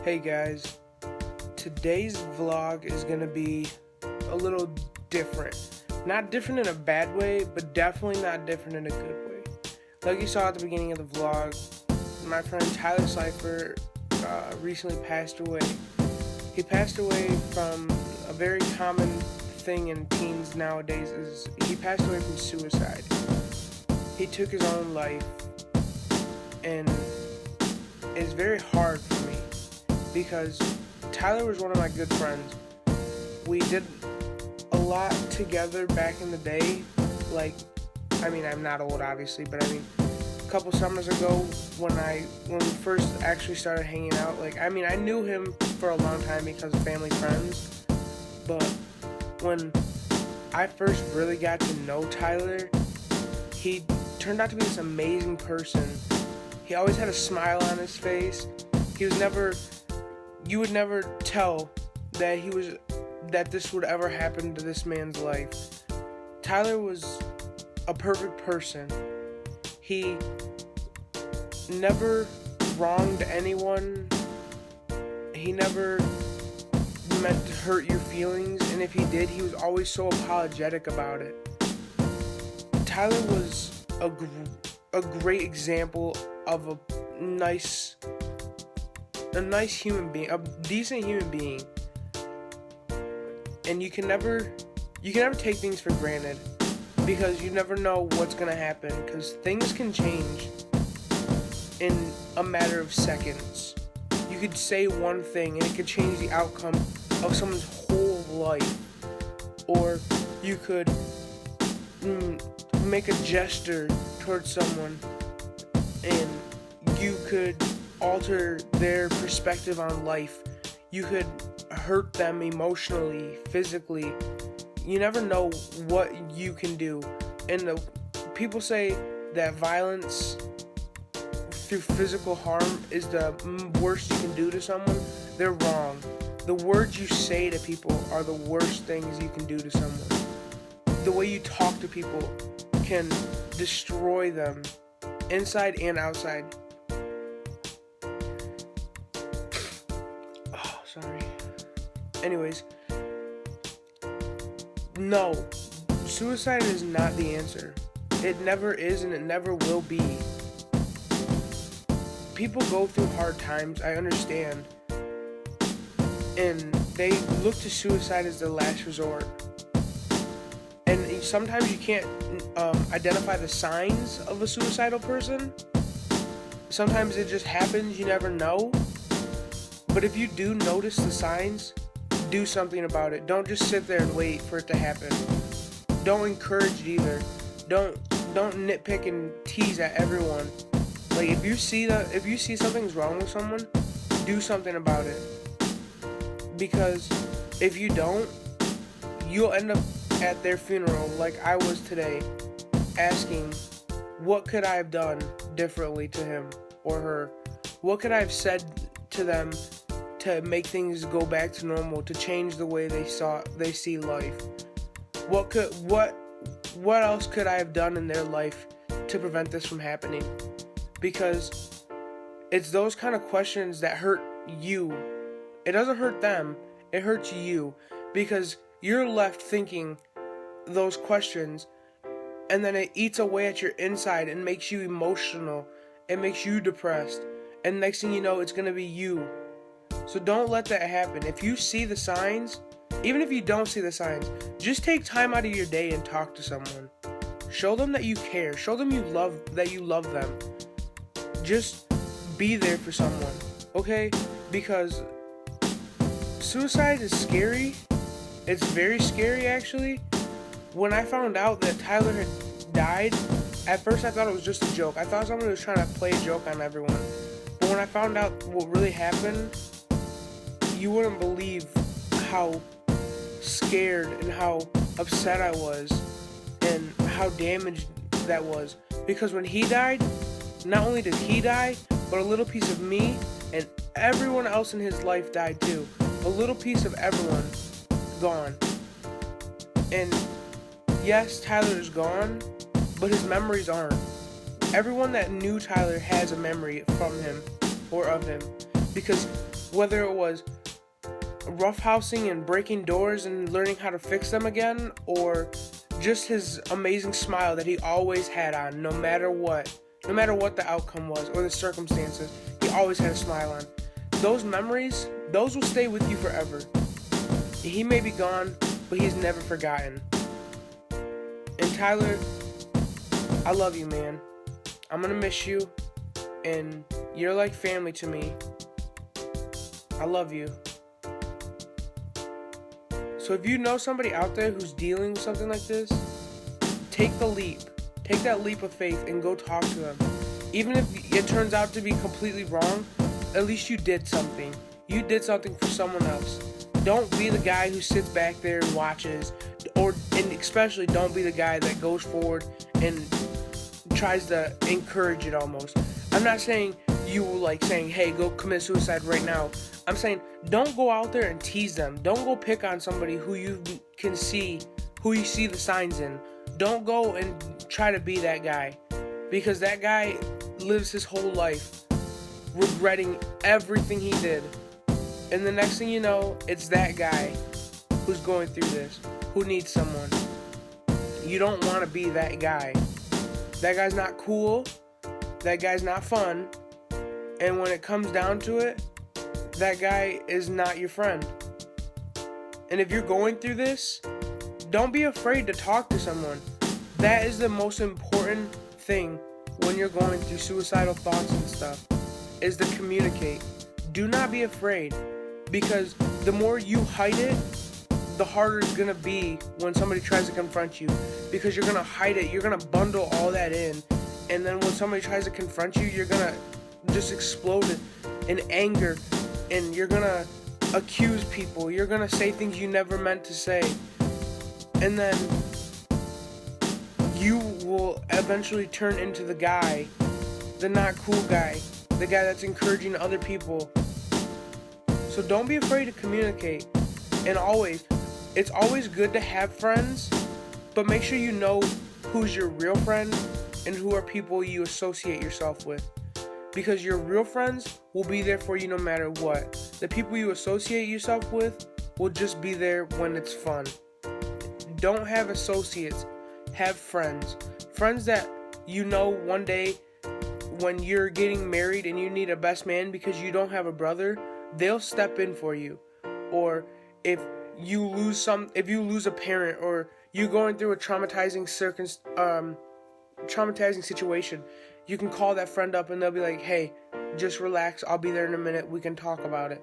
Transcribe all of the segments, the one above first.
Hey guys, today's vlog is gonna be a little different. Not different in a bad way, but definitely not different in a good way. Like you saw at the beginning of the vlog, my friend Tyler Cipher recently passed away. He passed away from a very common thing in teens nowadays is he passed away from suicide. He took his own life, and it's very hard for me because Tyler was one of my good friends. We did a lot together back in the day. I'm not old obviously, but a couple summers ago when we first actually started hanging out, I knew him for a long time because of family friends, but when I first really got to know Tyler, he turned out to be this amazing person. He always had a smile on his face. You would never tell that this would ever happen to this man's life. Tyler was a perfect person. He never wronged anyone. He never meant to hurt your feelings, and if he did, he was always so apologetic about it. Tyler was a great example of a nice human being, a decent human being. And you can never take things for granted because you never know what's gonna happen, because things can change in a matter of seconds. You could say one thing and it could change the outcome of someone's whole life, or you could make a gesture towards someone and you could alter their perspective on life. You could hurt them emotionally, physically. You never know what you can do. And people say that violence through physical harm is the worst you can do to someone. They're wrong. The words you say to people are the worst things you can do to someone. The way you talk to people can destroy them, inside and outside. Oh, sorry. Anyways, no, suicide is not the answer. It never is, and it never will be. People go through hard times, I understand, and they look to suicide as their last resort. And sometimes you can't identify the signs of a suicidal person. Sometimes it just happens, you never know. But if you do notice the signs, do something about it. Don't just sit there and wait for it to happen. Don't encourage it either. Don't nitpick and tease at everyone. Like, if you see something's wrong with someone, do something about it. Because if you don't, you'll end up at their funeral like I was today, asking, what could I have done differently to him or her? What could I have said to them to make things go back to normal, to change the way they see life? What else could I have done in their life to prevent this from happening? Because it's those kind of questions that hurt you. It doesn't hurt them, it hurts you, because you're left thinking those questions, and then it eats away at your inside and makes you emotional. It makes you depressed, and next thing you know, it's gonna be you. So don't let that happen. If you see the signs, even if you don't see the signs, just take time out of your day and talk to someone. Show them that you care. Show them that you love them. Just be there for someone, okay? Because suicide is scary. It's very scary, actually. When I found out that Tyler had died, at first I thought it was just a joke. I thought someone was trying to play a joke on everyone. But when I found out what really happened, you wouldn't believe how scared and how upset I was and how damaged that was. Because when he died, not only did he die, but a little piece of me and everyone else in his life died too. A little piece of everyone gone. And yes, Tyler is gone, but his memories aren't. Everyone that knew Tyler has a memory from him or of him, because Whether it was roughhousing and breaking doors and learning how to fix them again, or just his amazing smile that he always had on, no matter what the outcome was or the circumstances, he always had a smile on. Those memories, those will stay with you forever. He may be gone, but he's never forgotten. And Tyler, I love you, man. I'm gonna miss you, and you're like family to me. I love you. So if you know somebody out there who's dealing with something like this, take the leap. Take that leap of faith and go talk to them. Even if it turns out to be completely wrong, at least you did something. You did something for someone else. Don't be the guy who sits back there and watches, and especially don't be the guy that goes forward and tries to encourage it almost. I'm not saying you like saying, hey, go commit suicide right now. I'm saying don't go out there and tease them. Don't go pick on somebody who you see the signs in. Don't go and try to be that guy, because that guy lives his whole life regretting everything he did. And the next thing you know, it's that guy who's going through this, who needs someone. You don't want to be that guy. That guy's not cool. That guy's not fun. And when it comes down to it, that guy is not your friend. And if you're going through this, don't be afraid to talk to someone. That is the most important thing when you're going through suicidal thoughts and stuff, is to communicate. Do not be afraid, because the more you hide it, the harder it's gonna be when somebody tries to confront you, because you're gonna hide it, you're gonna bundle all that in, and then when somebody tries to confront you, you're gonna just explode in anger, and you're gonna accuse people, you're gonna say things you never meant to say, and then you will eventually turn into the guy, the not cool guy, the guy that's encouraging other people. So don't be afraid to communicate. And it's always good to have friends, but make sure you know who's your real friend and who are people you associate yourself with. Because your real friends will be there for you no matter what. The people you associate yourself with will just be there when it's fun. Don't have associates, have friends. Friends that you know one day when you're getting married and you need a best man because you don't have a brother, they'll step in for you. Or if you lose a parent, or you're going through a traumatizing situation, you can call that friend up and they'll be like, hey, just relax, I'll be there in a minute, we can talk about it.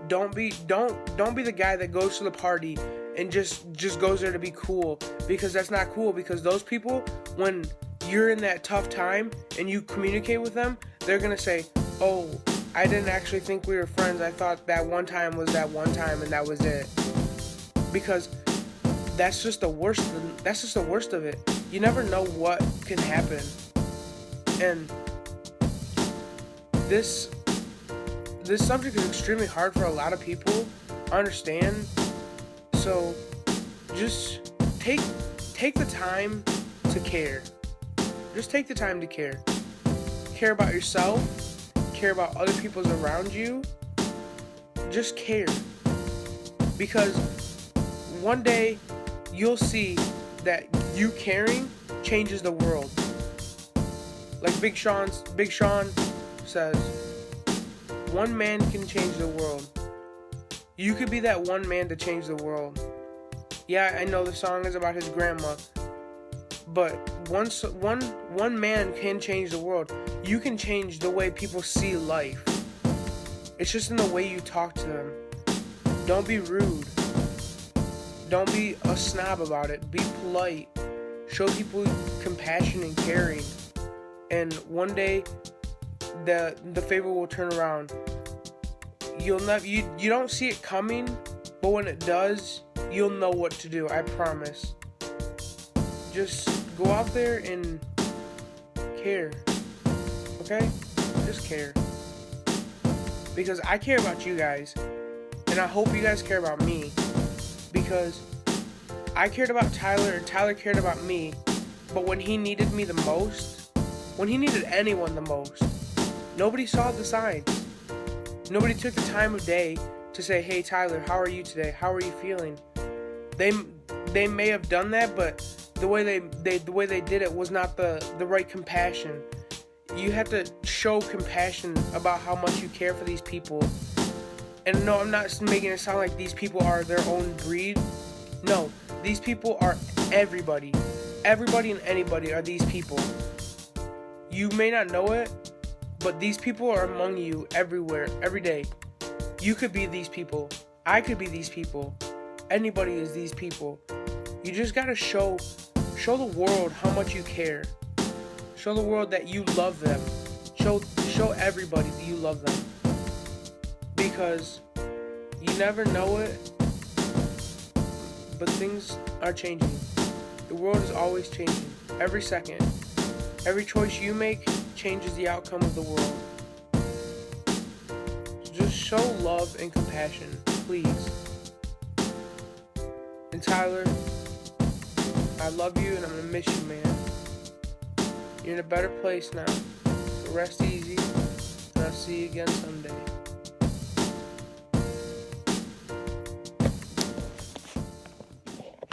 Don't be the guy that goes to the party and just goes there to be cool, because that's not cool. Because those people, when you're in that tough time and you communicate with them, they're gonna say, oh, I didn't actually think we were friends, I thought that one time was that one time and that was it. Because that's just the worst of it. You never know what can happen. And this subject is extremely hard for a lot of people, I understand. So just take the time to care. Just take the time to care. Care about yourself, care about other people around you. Just care. Because one day you'll see that you caring changes the world. Like Big Sean says, one man can change the world. You could be that one man to change the world. Yeah, I know the song is about his grandma, but one man can change the world. You can change the way people see life. It's just in the way you talk to them. Don't be rude. Don't be a snob about it. Be polite. Show people compassion and caring. And one day, the favor will turn around. You don't see it coming, but when it does, you'll know what to do. I promise. Just go out there and care. Okay? Just care. Because I care about you guys, and I hope you guys care about me. Because I cared about Tyler, and Tyler cared about me, but when he needed me the most, when he needed anyone the most, nobody saw the signs. Nobody took the time of day to say, hey Tyler, how are you today? How are you feeling? They may have done that, but the way they did it was not the right compassion. You have to show compassion about how much you care for these people. And no, I'm not making it sound like these people are their own breed. No, these people are everybody. Everybody and anybody are these people. You may not know it, but these people are among you everywhere, every day. You could be these people. I could be these people. Anybody is these people. You just gotta show the world how much you care. Show the world that you love them. Show everybody that you love them. Because you never know it, but things are changing. The world is always changing. Every second. Every choice you make changes the outcome of the world. So just show love and compassion, please. And Tyler, I love you and I'm gonna miss you, man. You're in a better place now. So rest easy, and I'll see you again someday.